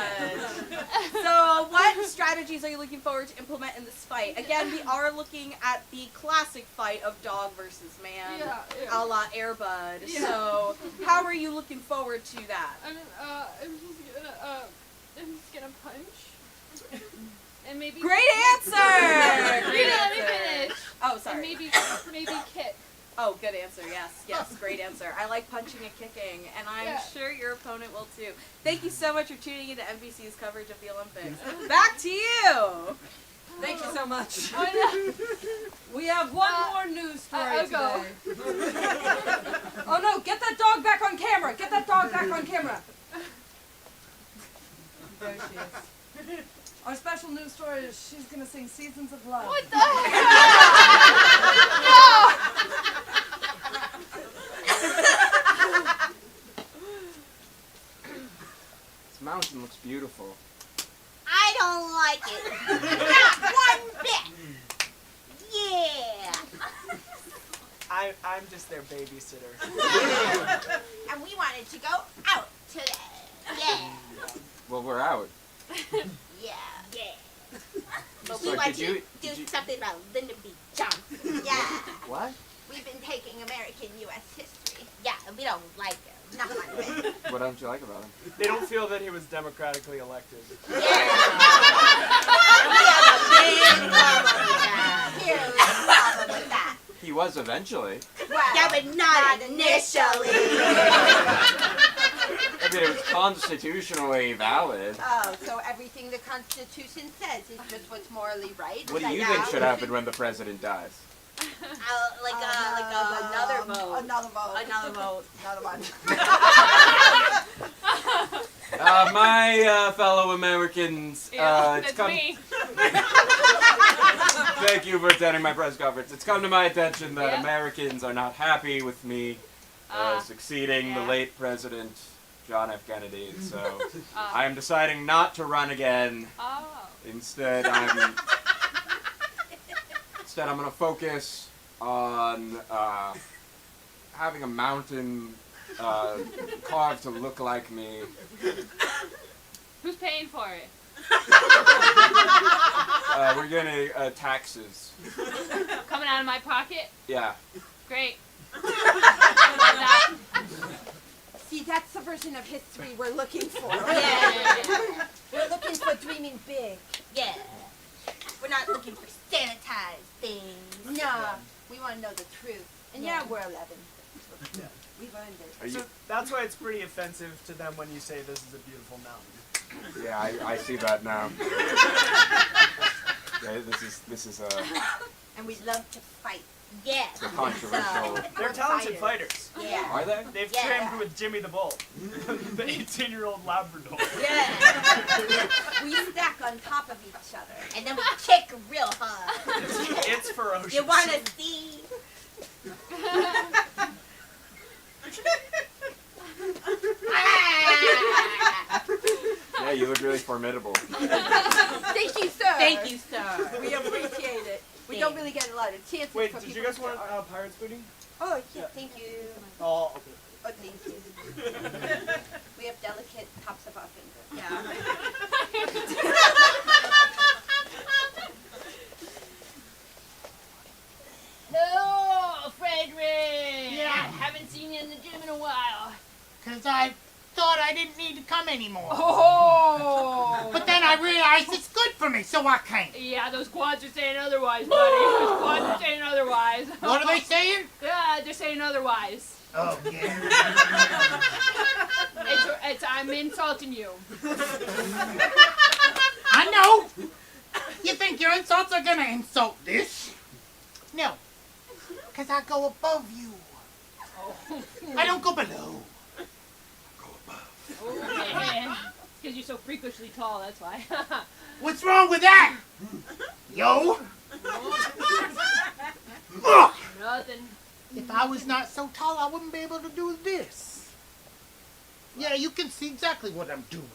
So, what strategies are you looking forward to implement in this fight? Again, we are looking at the classic fight of dog versus man, Yeah. a la Air Bud. Yeah. So, how are you looking forward to that? I'm just gonna punch. And maybe. Great answer! Great Let me answer. finish. Oh, And sorry. maybe kick. Oh, good answer. Yes, great answer. I like punching and kicking, and I'm Yeah. sure your opponent will too. Thank you so much for tuning into NBC's coverage of the Olympics. Back to you. Thank you so much. Oh, We have one more news story I'll go. today. Oh no, get that dog back on camera. Get that dog back on camera. There she is. Our special news story is she's gonna sing Seasons of Love. What the hell? This mountain looks beautiful. I don't like it. Not one bit. Yeah. I'm just their babysitter. And we wanted to go out today. Yeah. Well, we're out. Yeah. Yeah. But So we want did you- to did do you- something about Lyndon B. Johnson. Yeah. What? We've been taking American U.S. history. Yeah, we don't like him. Not one bit. What don't you like about him? They don't feel that he was democratically elected. Yeah. We have a big problem with that. Huge problem with that. He was eventually. Well, yeah, but not initially. I mean, it was constitutionally valid. Oh, so everything the Constitution says is just what's morally right? What do Is you that think now? should happen when the president dies? Another vote. Another vote. Another one. My fellow Americans, Yeah, it's that's come. me. Thank you for attending my press conference. It's come to my attention that Yeah. Americans are not happy with me succeeding the yeah. late President John F. Kennedy, and so Uh, I am deciding not to run again. Oh. Instead, I'm going to focus on having a mountain carved to look like me. Who's paying for it? We're getting taxes. Coming out of my pocket? Yeah. Great. See, that's the version of history we're looking for. Yeah. We're looking for dreaming big. Yeah. We're not looking for sanitized things. No, we want to know the truth. And yeah, we're 11. We've earned it. So that's why it's pretty offensive to them when you say this is a beautiful mountain. Yeah, I see that now. Yeah, this is And we love to fight. Yeah. a controversial. They're talented fighters. Yeah. Are they? They've Yeah. trained with Jimmy the Bull, the 18-year-old Labrador. Yeah. We stack on top of each other. And then we kick real hard. It's ferocious. You want to see? Yeah, you look really formidable. Thank you, sir. Thank you, sir. We appreciate it. We don't really get a lot of chances Wait, for did people you guys to want art. Pirates booty? Oh, yeah, thank you. Oh, okay. Oh, thank you. We have delicate tops of our fingers. Yeah. Oh, Frederick! Yeah. Haven't seen you in the gym in a while. Because I thought I didn't need to come anymore. Oh! But then I realized it's good for me, so I came. Yeah, those quads are saying otherwise, buddy. Those quads are saying otherwise. What are they saying? Yeah, they're saying otherwise. Oh, yeah. I'm insulting you. I know. You think your insults are gonna insult this? No. Because I go above you. I don't go below. Because you're so freakishly tall, that's why. What's wrong with that? Yo. Ugh. Nothing. If I was not so tall, I wouldn't be able to do this. Yeah, you can see exactly what I'm doing.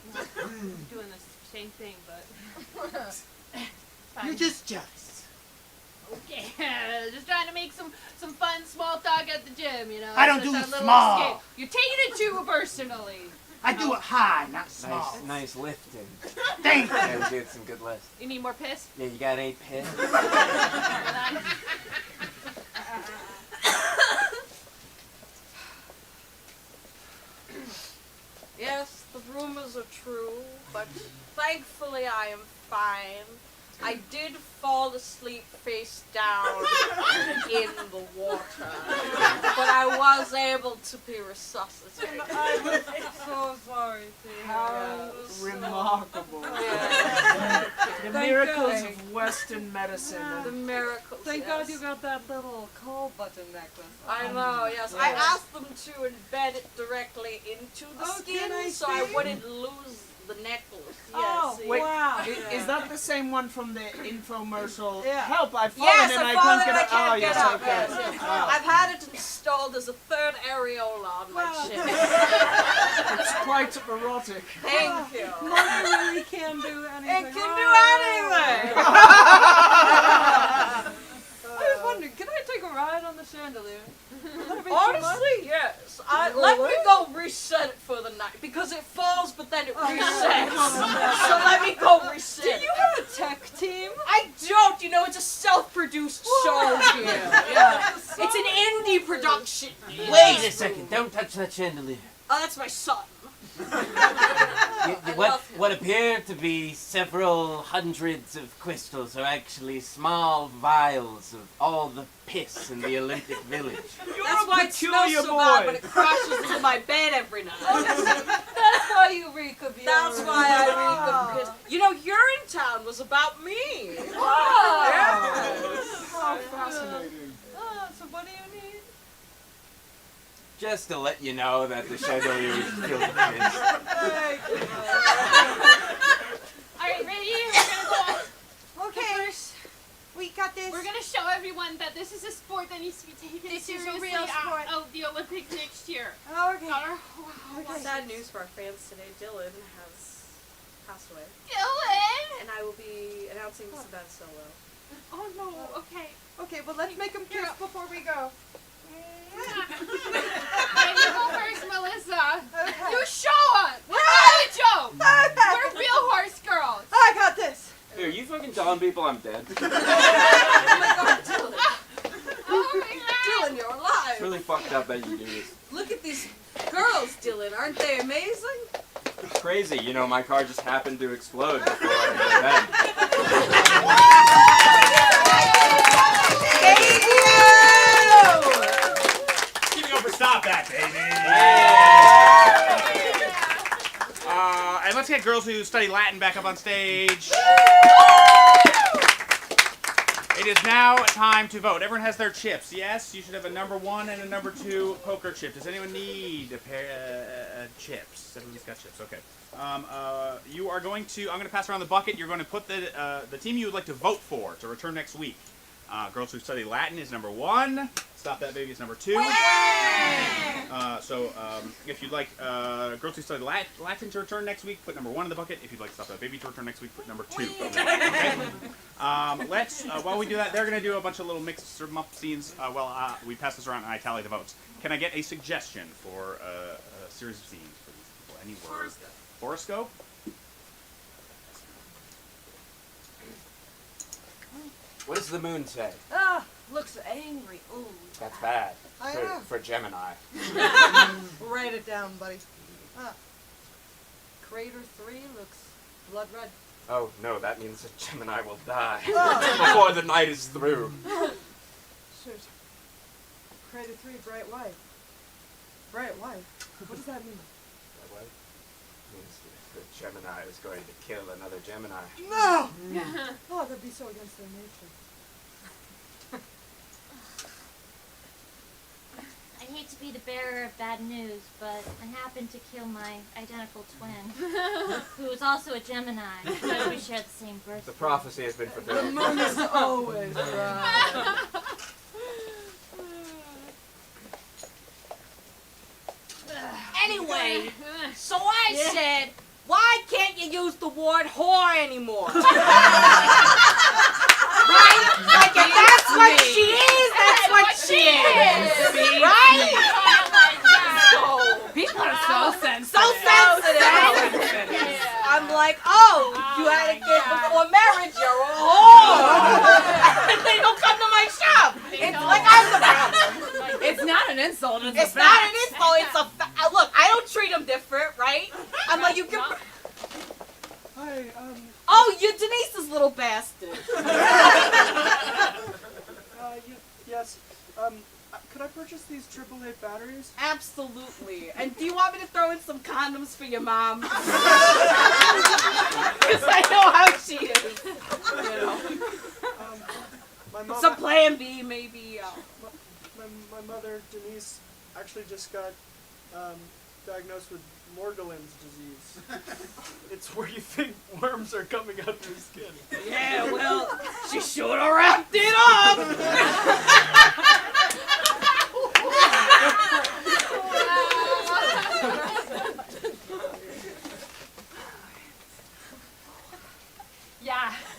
Doing the same thing, but. You're just jealous. Okay, just trying to make some fun small talk at the gym, you know. I don't Just do a little small. escape. You're taking it too personally. I do it high, not small. Nice lifting. Thank you. Yeah, we did some good lifts. You need more piss? Yeah, you got 8 piss? Yes, the rumors are true, but thankfully I am fine. I did fall asleep face down in the water, but I was able to be resuscitated. I'm so sorry to hear How that. remarkable. Yeah. The Thank miracles God. of Western medicine. The miracles. Thank yes. God you got that little coal button necklace. I know, yes. I asked them to embed it directly into the skin so I wouldn't lose the necklace. Oh, Yes. Wait, wow. is that the same one from the infomercial? Yeah. Help, I've fallen Yes, and I I fallen can't and get I up. can't Oh, get yes, up. okay. Yes, yes. Wow. I've had it installed as a third areola on my chin. It's quite erotic. Thank you. Money really can do anything. It can do anything. I was wondering, can I take a ride on the chandelier? Honestly, yes. Let me go reset it for the night because it falls, but then it resets. So let me go reset. Do you have a tech team? I don't. You know, it's a self-produced show here. Yeah. It's an indie production. Wait a second, don't touch that chandelier. Oh, that's my son. What appear to be several hundreds of crystals are actually small vials of all the piss in the Olympic Village. That's why it smells so bad when it crashes into my bed every night. That's why you reek of urine. That's why I reek of piss. You know, Urinetown was about me. Oh. Yes. How fascinating. So what do you need? Just to let you know that the chandelier is filled with piss. Thank you. Alright, ready? We're gonna go. Okay. We got this. We're gonna show everyone that this is a sport that needs to be taken This is a seriously real sport. out of the Olympics next year. Okay. Sad news for our fans today. Dylan has passed away. Dylan! And I will be announcing this event solo. Oh no, okay. Okay, well let's make them kiss before we go. Alright, you go first, Melissa. Okay. You show us! We're not a joke! We're real horse girls! I got this. Here, you fucking telling people I'm dead? Oh my God, Dylan. Oh my god! Dylan, you're alive. It's really fucked up that you do this. Look at these girls, Dylan. Aren't they amazing? It's crazy, you know, my car just happened to explode before I went to bed. Thank you! Keep it over, stop that, baby. And let's get girls who study Latin back up on stage. It is now time to vote. Everyone has their chips. Yes, you should have a number 1 and a number 2 poker chip. Does anyone need a pair of chips? Everyone's got chips. Okay. You are going to. I'm going to pass around the bucket. You're going to put the team you would like to vote for to return next week. Girls who study Latin is number 1. Stop That Baby is number 2. If you'd like girls who study Latin to return next week, put number 1 in the bucket. If you'd like Stop That Baby to return next week, put number 2. Okay? While we do that, they're going to do a bunch of little mix or up scenes while we pass this around and I tally the votes. Can I get a suggestion for a series of scenes for these people? Any word? Horoscope? What does the moon say? Ah, looks angry. Ooh. That's bad. I know. For Gemini. Write it down, buddy. Crater 3 looks blood red. Oh, no, that means that Gemini will die before the night is through. Shoot. Crater 3 bright white. Right, why? What does that mean? What? Means the Gemini is going to kill another Gemini. No! Oh, that'd be so against their nature. I hate to be the bearer of bad news, but I happened to kill my identical twin, who was also a Gemini. But we share the same birthday. The prophecy has been The fulfilled. moon is always right. Anyway, so I said, why can't you use the word whore anymore? Right? Like, if that's what she is, that's what she is. Right? People are so sensitive. So sensitive. I'm like, oh, you had a kid before marriage, you're a whore. And they don't come to my shop. It's like I'm the problem. It's not an insult. It's not an insult. It's a look. I don't treat them different, right? I'm like, you can. Hi, Oh, you're Denise's little bastard. Yes. Could I purchase these AAA batteries? Absolutely. And do you want me to throw in some condoms for your mom? Because I know how she is. You know. My mom. Some Plan B, maybe. My mother, Denise, actually just got diagnosed with Morgellons disease. It's where you think worms are coming out of your skin. Yeah, well, she should have wrapped it up.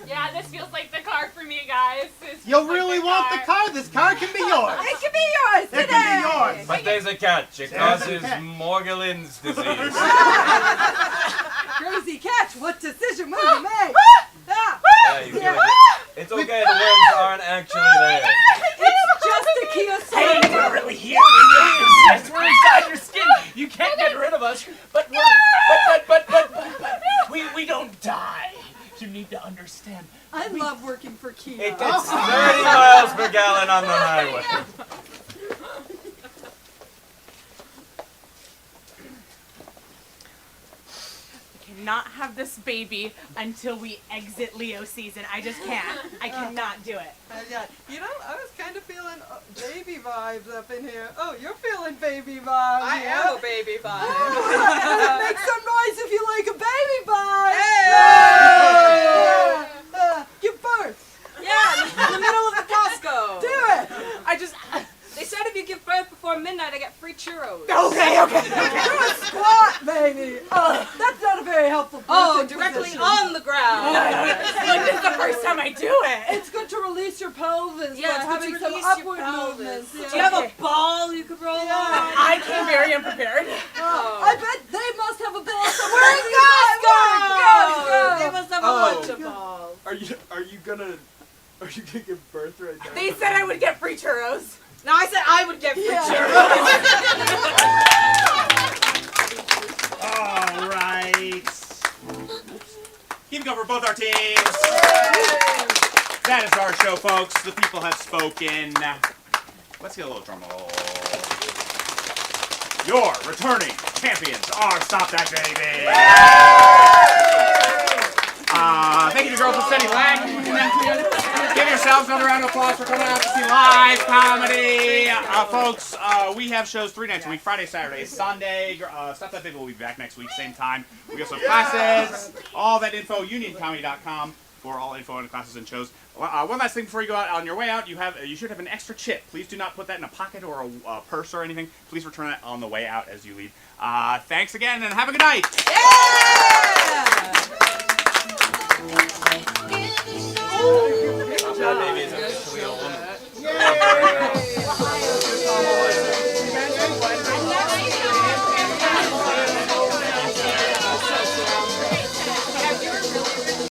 Yeah, this feels like the car for me, guys. You really want the car? This car can be yours. It can be yours It today. can be yours. But there's a catch. It causes Morgellons disease. Crazy catch. What decision will you make? Yeah, you feel like it's okay. The worms aren't actually there. It's just a Kia Soul. We're really here. Yes, we're inside your skin. You can't get rid of us. But we don't die. You need to understand. I love working for Kia. It gets 30 miles per gallon on the highway. Cannot have this baby until we exit Leo season. I just can't. I cannot do it. Yeah. You know, I was kind of feeling baby vibes up in here. Oh, you're feeling baby vibes. I am a baby vibe. Make some noise if you like a baby vibe. Hey! Give birth. Yeah, in the middle of the Costco. Do it. I just. They said if you give birth before midnight, I get free churros. Okay. Do a squat, baby. That's not a very helpful Oh, birthing directly position. on the ground. Like, this is the first time I do it. It's good to release your pelvis Yeah, by it's good to having some release your upward pelvis. movements. Do you have a ball you could roll on? I came very unprepared. I bet they must have a ball somewhere. We're in Costco! Go. They must have a bunch of balls. Are you gonna give birth right now? They said I would get free churros. No, I said I would get free churros. All right. Keep going for both our teams. That is our show, folks. The people have spoken. Let's get a little drum roll. Your returning champions are Stop That Baby. Thank you to Girls with Steady Lang. Give yourselves another round of applause for coming out to see live comedy. Folks, we have shows 3 nights a week, Friday, Saturday, Sunday. Stop That Baby will be back next week, same time. We also have classes. All that info, unioncomedy.com for all info on classes and shows. One last thing before you go out, on your way out, you should have an extra chip. Please do not put that in a pocket or a purse or anything. Please return that on the way out as you leave. Thanks again and have a good night. Yeah!